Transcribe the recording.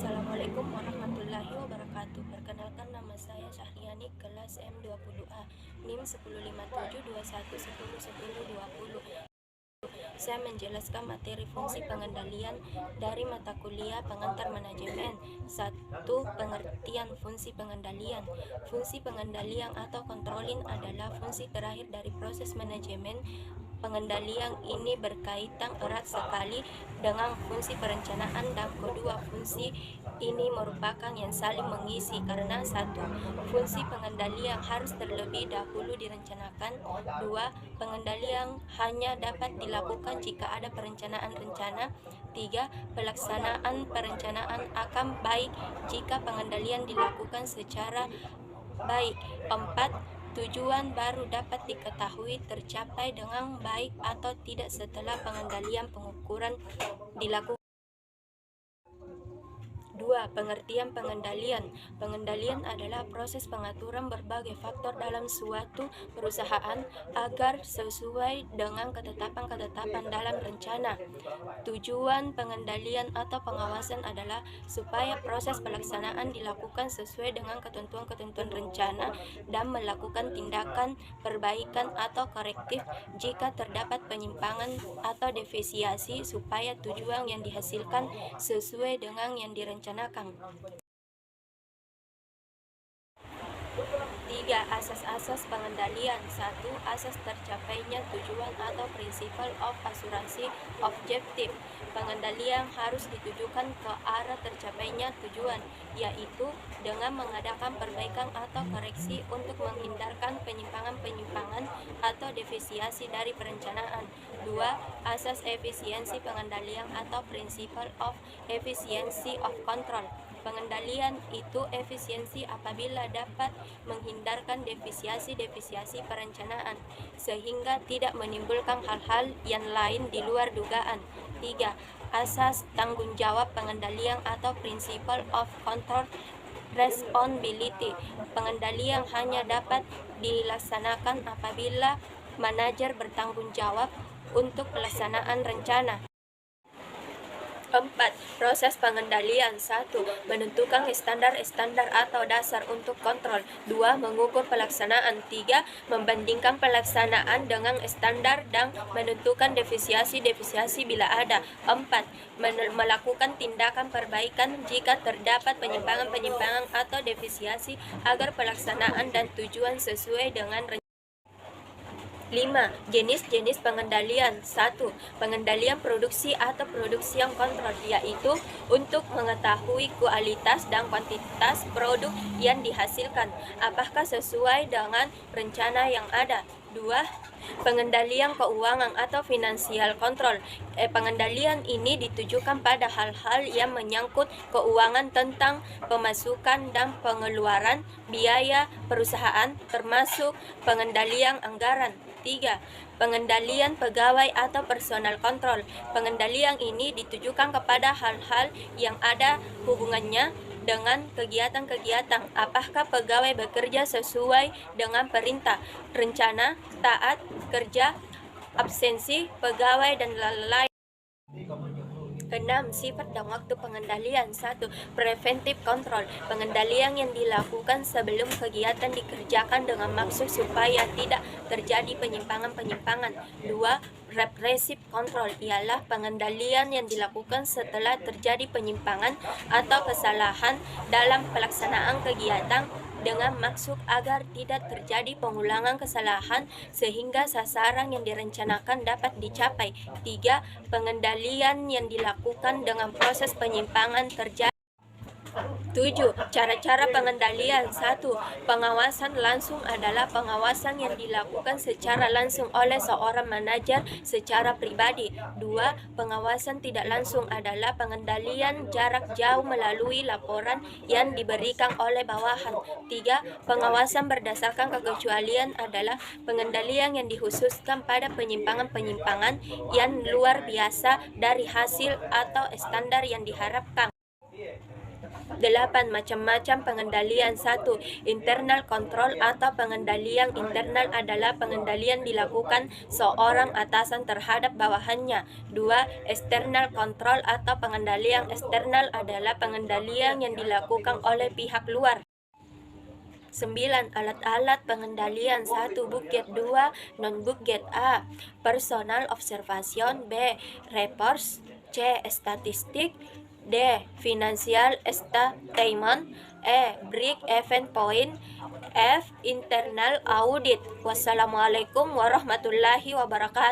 Assalamualaikum warahmatullahi wabarakatuh. Perkenalkan, nama saya Syahriani, kelas M20A, NIM 15721101020. Saya menjelaskan materi fungsi pengendalian dari mata kuliah pengantar manajemen. 1. Pengertian fungsi pengendalian. Fungsi pengendalian atau controlling adalah fungsi terakhir dari proses manajemen. Pengendalian ini berkaitan erat sekali dengan fungsi perencanaan, dan kedua fungsi ini merupakan yang saling mengisi karena satu, fungsi pengendalian harus terlebih dahulu direncanakan. Dua, pengendalian hanya dapat dilakukan jika ada perencanaan rencana. Tiga, pelaksanaan perencanaan akan baik jika pengendalian dilakukan secara baik. Empat, tujuan baru dapat diketahui tercapai dengan baik atau tidak setelah pengendalian pengukuran dilakukan. 2. Pengertian pengendalian. Pengendalian adalah proses pengaturan berbagai faktor dalam suatu perusahaan agar sesuai dengan ketetapan-ketetapan dalam rencana. Tujuan pengendalian atau pengawasan adalah supaya proses pelaksanaan dilakukan sesuai dengan ketentuan-ketentuan rencana dan melakukan tindakan perbaikan atau korektif jika terdapat penyimpangan atau defisiasi supaya tujuan yang dihasilkan sesuai dengan yang direncanakan. 3. Asas-asas pengendalian. 1. Asas tercapainya tujuan atau principle of asuransi objektif. Pengendalian harus ditujukan ke arah tercapainya tujuan, yaitu dengan mengadakan perbaikan atau koreksi untuk menghindarkan penyimpangan-penyimpangan atau defisiasi dari perencanaan. 2. Asas efisiensi pengendalian atau principle of efficiency of control. Pengendalian itu efisiensi apabila dapat menghindarkan defisiasi-defisiasi perencanaan sehingga tidak menimbulkan hal-hal yang lain di luar dugaan. 3. Asas tanggung jawab pengendalian atau principle of control responsibility. Pengendalian hanya dapat dilaksanakan apabila manajer bertanggung jawab untuk pelaksanaan rencana. 4. Proses pengendalian. 1. Menentukan standar-standar atau dasar untuk kontrol. 2. Mengukur pelaksanaan. 3. Membandingkan pelaksanaan dengan standar dan menentukan defisiasi-defisiasi bila ada. 4. Melakukan tindakan perbaikan jika terdapat penyimpangan-penyimpangan atau defisiasi agar pelaksanaan dan tujuan sesuai dengan rencana. 5. Jenis-jenis pengendalian. 1. Pengendalian produksi atau produksi yang kontrol, yaitu untuk mengetahui kualitas dan kuantitas produk yang dihasilkan, apakah sesuai dengan rencana yang ada. 2. Pengendalian keuangan atau financial control. Pengendalian ini ditujukan pada hal-hal yang menyangkut keuangan tentang pemasukan dan pengeluaran biaya perusahaan, termasuk pengendalian anggaran. 3. Pengendalian pegawai atau personal control. Pengendalian ini ditujukan kepada hal-hal yang ada hubungannya dengan kegiatan-kegiatan, apakah pegawai bekerja sesuai dengan perintah, rencana, taat kerja, absensi pegawai, dan lain-lain. 6. Sifat dan waktu pengendalian. 1. Preventive control. Pengendalian yang dilakukan sebelum kegiatan dikerjakan dengan maksud supaya tidak terjadi penyimpangan-penyimpangan. 2. Repressive control ialah pengendalian yang dilakukan setelah terjadi penyimpangan atau kesalahan dalam pelaksanaan kegiatan dengan maksud agar tidak terjadi pengulangan kesalahan sehingga sasaran yang direncanakan dapat dicapai. 3. Pengendalian yang dilakukan dengan proses penyimpangan terjadi. 7. Cara-cara pengendalian. 1. Pengawasan langsung adalah pengawasan yang dilakukan secara langsung oleh seorang manajer secara pribadi. 2. Pengawasan tidak langsung adalah pengendalian jarak jauh melalui laporan yang diberikan oleh bawahan. 3. Pengawasan berdasarkan kekecualian adalah pengendalian yang dikhususkan pada penyimpangan-penyimpangan yang luar biasa dari hasil atau standar yang diharapkan. 8. Macam-macam pengendalian. 1. Internal control atau pengendalian internal adalah pengendalian dilakukan seorang atasan terhadap bawahannya. 2. External control atau pengendalian eksternal adalah pengendalian yang dilakukan oleh pihak luar. 9. Alat-alat pengendalian. 1. Bucket. 2. Non-bucket. A. Personal observation. B. Reports. C. Statistik. D. Financial statement. E. Break-even point. F. Internal audit. Wassalamualaikum warahmatullahi wabarakatuh.